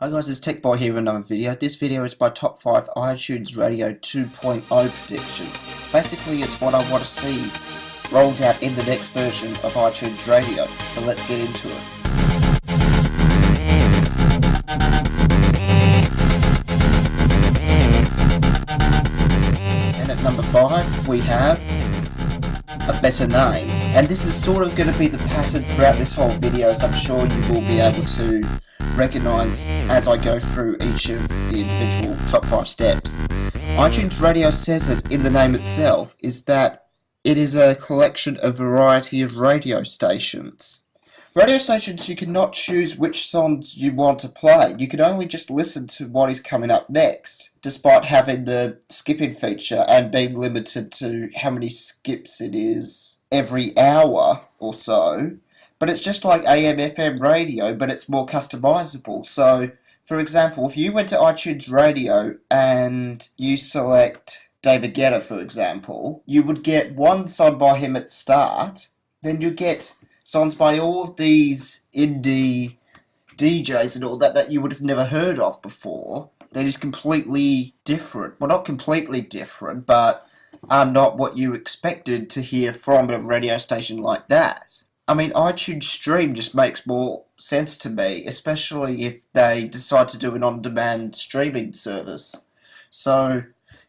Hi guys, it's Tech Boy here with another video. This video is my top 5 iTunes Radio 2.0 predictions. Basically, it's what I want to see rolled out in the next version of iTunes Radio. So let's get into it. And at number 5, we have a better name. And this is sort of going to be the pattern throughout this whole video, so I'm sure you will be able to recognise as I go through each of the individual top 5 steps. iTunes Radio says it in the name itself, is that it is a collection of variety of radio stations. Radio stations, you cannot choose which songs you want to play. You can only just listen to what is coming up next, despite having the skipping feature and being limited to how many skips it is every hour or so. But it's just like AM/FM radio, but it's more customizable. So, for example, if you went to iTunes Radio and you select David Guetta, for example, you would get one song by him at the start, then you get songs by all of these indie DJs and all that you would have never heard of before. They're just completely different. Well, not completely different, but are not what you expected to hear from a radio station like that. I mean, iTunes Stream just makes more sense to me, especially if they decide to do an on-demand streaming service. So,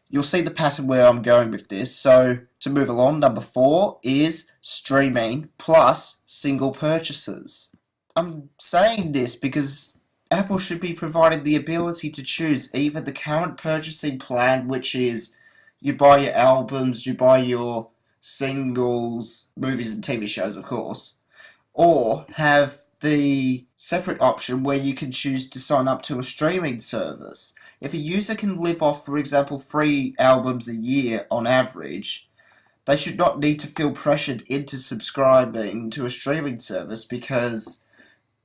you'll see the pattern where I'm going with this. So, to move along, number 4 is streaming plus single purchases. I'm saying this because Apple should be providing the ability to choose either the current purchasing plan, which is you buy your albums, you buy your singles, movies and TV shows, of course, or have the separate option where you can choose to sign up to a streaming service. If a user can live off, for example, 3 albums a year on average, they should not need to feel pressured into subscribing to a streaming service because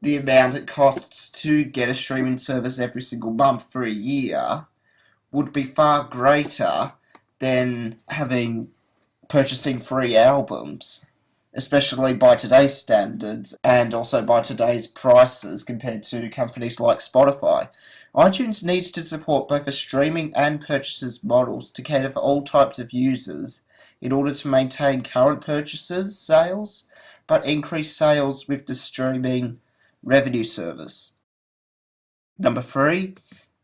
the amount it costs to get a streaming service every single month for a year would be far greater than purchasing 3 albums, especially by today's standards and also by today's prices compared to companies like Spotify. iTunes needs to support both a streaming and purchases models to cater for all types of users in order to maintain current purchases sales, but increase sales with the streaming revenue service. Number 3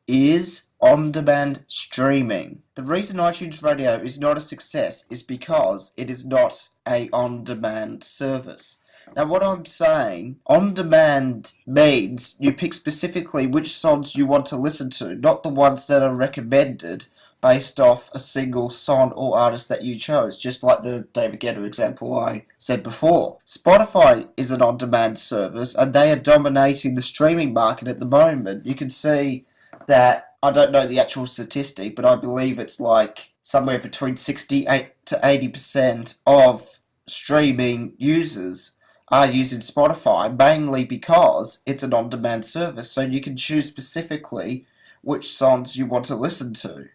is on-demand streaming. The reason iTunes Radio is not a success is because it is not a on-demand service. Now what I'm saying, on-demand means you pick specifically which songs you want to listen to, not the ones that are recommended based off a single song or artist that you chose, just like the David Guetta example I said before. Spotify is an on-demand service and they are dominating the streaming market at the moment. You can see that, I don't know the actual statistic, but I believe it's like somewhere between 68 to 80% of streaming users are using Spotify, mainly because it's an on-demand service, so you can choose specifically which songs you want to listen to.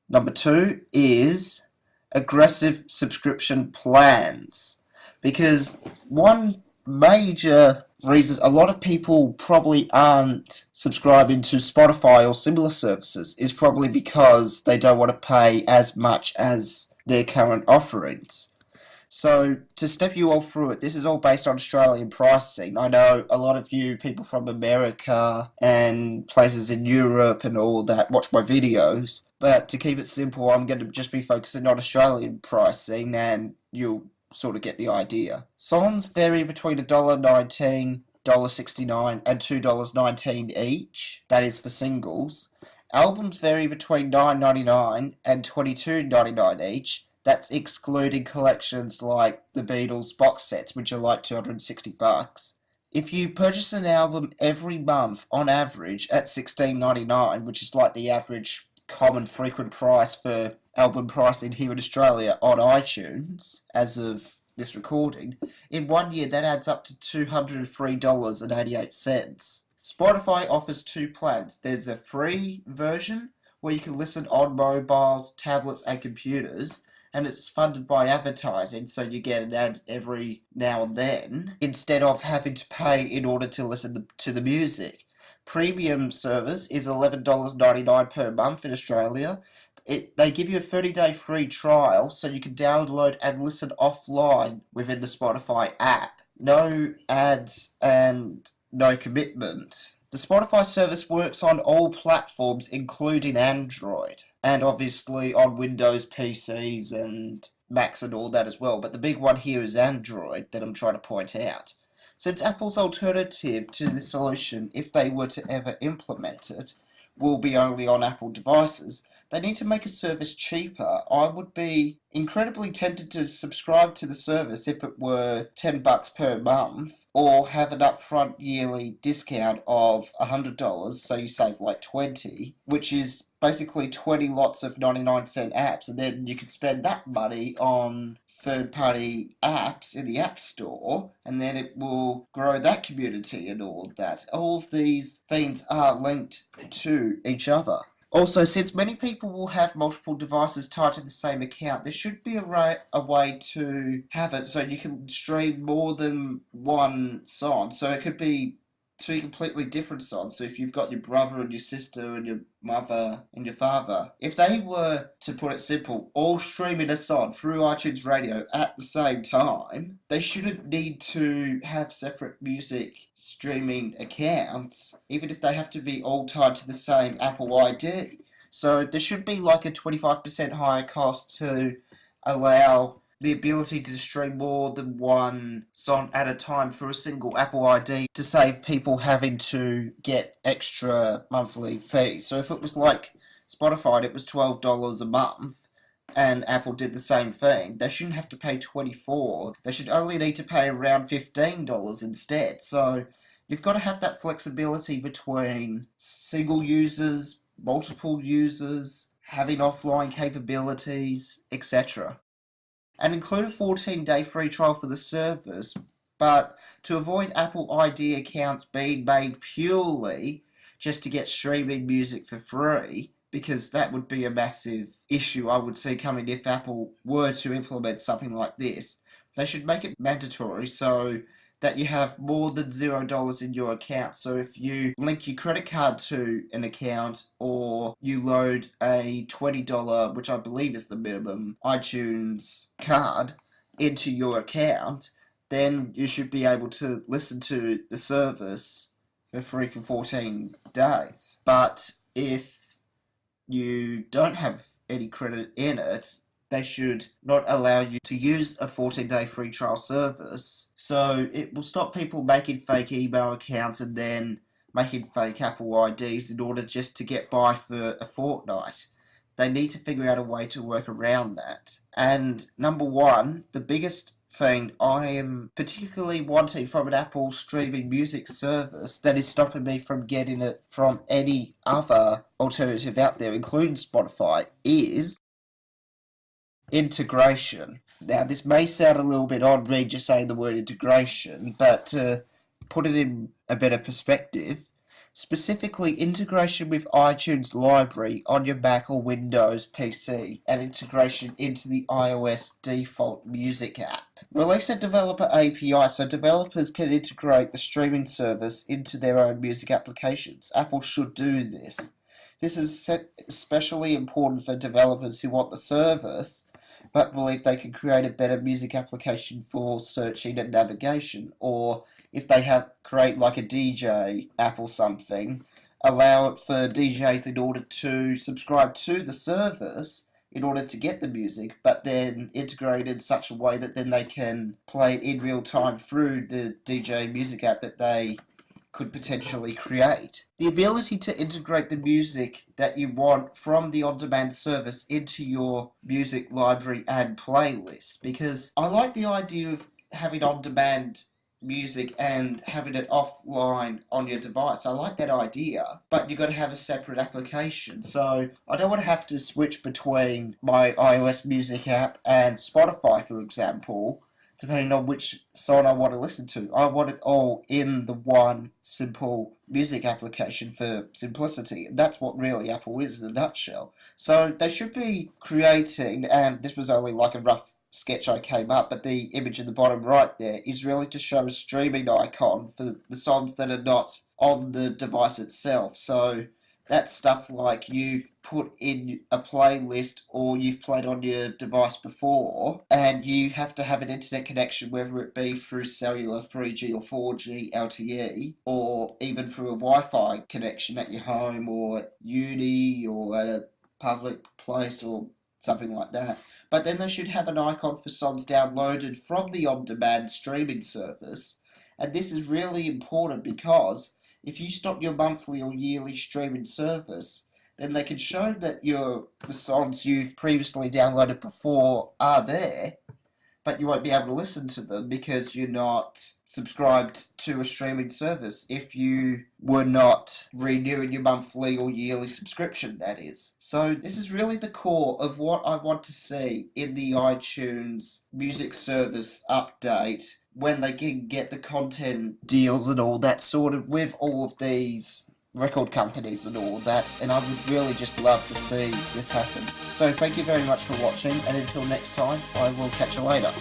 Number 2 is aggressive subscription plans, because one major reason a lot of people probably aren't subscribing to Spotify or similar services is probably because they don't want to pay as much as their current offerings. So, to step you all through it, this is all based on Australian pricing. I know a lot of you people from America and places in Europe and all that watch my videos, but to keep it simple, I'm going to just be focusing on Australian pricing and you'll sort of get the idea. Songs vary between $1.19, $1.69 and $2.19 each, that is for singles. Albums vary between $9.99 and $22.99 each. That's excluding collections like the Beatles box sets, which are like $260. If you purchase an album every month on average at $16.99, which is like the average common frequent price for album pricing here in Australia on iTunes as of this recording, in 1 year that adds up to $203.88. Spotify offers 2 plans. There's a free version where you can listen on mobiles, tablets and computers, and it's funded by advertising, so you get an ad every now and then, instead of having to pay in order to listen to the music. Premium service is $11.99 per month in Australia. They give you a 30-day free trial so you can download and listen offline within the Spotify app. No ads and no commitment. The Spotify service works on all platforms, including Android, and obviously on Windows PCs and Macs and all that as well. But the big one here is Android that I'm trying to point out. Since Apple's alternative to this solution, if they were to ever implement it, will be only on Apple devices, they need to make a service cheaper. I would be incredibly tempted to subscribe to the service if it were $10 per month, or have an upfront yearly discount of $100, so you save like $20, which is basically 20 lots of 99-cent apps, and then you could spend that money on third-party apps in the App Store, and then it will grow that community and all of that. All of these things are linked to each other. Also, since many people will have multiple devices tied to the same account, there should be a way to have it so you can stream more than one song. So it could be two completely different songs. So if you've got your brother and your sister and your mother and your father, if they were, to put it simple, all streaming a song through iTunes Radio at the same time, they shouldn't need to have separate music streaming accounts, even if they have to be all tied to the same Apple ID. So there should be like a 25% higher cost to allow the ability to stream more than one song at a time for a single Apple ID to save people having to get extra monthly fees. So if it was like Spotify and it was $12 a month and Apple did the same thing, they shouldn't have to pay $24. They should only need to pay around $15 instead. So you've got to have that flexibility between single users, multiple users, having offline capabilities, etc. And include a 14-day free trial for the service, but to avoid Apple ID accounts being made purely just to get streaming music for free, because that would be a massive issue I would see coming if Apple were to implement something like this. They should make it mandatory so that you have more than $0 in your account. So if you link your credit card to an account, or you load a $20, which I believe is the minimum, iTunes card into your account, then you should be able to listen to the service for free for 14 days. But if you don't have any credit in it, they should not allow you to use a 14-day free trial service. So it will stop people making fake email accounts and then making fake Apple IDs in order just to get by for a fortnight. They need to figure out a way to work around that. And number one, the biggest thing I am particularly wanting from an Apple streaming music service that is stopping me from getting it from any other alternative out there, including Spotify, is integration. Now, this may sound a little bit odd, me just saying the word integration, but to put it in a better perspective, specifically integration with iTunes library on your Mac or Windows PC, and integration into the iOS default music app. Release a developer API so developers can integrate the streaming service into their own music applications. Apple should do this. This is especially important for developers who want the service but believe they can create a better music application for searching and navigation, or if they create like a DJ app or something, allow it for DJs in order to subscribe to the service in order to get the music, but then integrate in such a way that then they can play it in real time through the DJ music app that they could potentially create. The ability to integrate the music that you want from the on-demand service into your music library and playlist, because I like the idea of having on-demand music and having it offline on your device. I like that idea, but you've got to have a separate application. So I don't want to have to switch between my iOS music app and Spotify, for example, depending on which song I want to listen to. I want it all in the one simple music application for simplicity. And that's what really Apple is in a nutshell. So they should be creating, and this was only like a rough sketch I came up, but the image in the bottom right there is really to show a streaming icon for the songs that are not on the device itself. So that's stuff like you've put in a playlist or you've played on your device before, and you have to have an internet connection, whether it be through cellular 3G or 4G LTE, or even through a Wi-Fi connection at your home or at uni or at a public place or something like that. But then they should have an icon for songs downloaded from the on-demand streaming service. And this is really important because if you stop your monthly or yearly streaming service, then they can show that the songs you've previously downloaded before are there, but you won't be able to listen to them because you're not subscribed to a streaming service if you were not renewing your monthly or yearly subscription, that is. So this is really the core of what I want to see in the iTunes music service update, when they can get the content deals and all that sort of with all of these record companies and all that, and I would really just love to see this happen. So thank you very much for watching, and until next time, I will catch you later.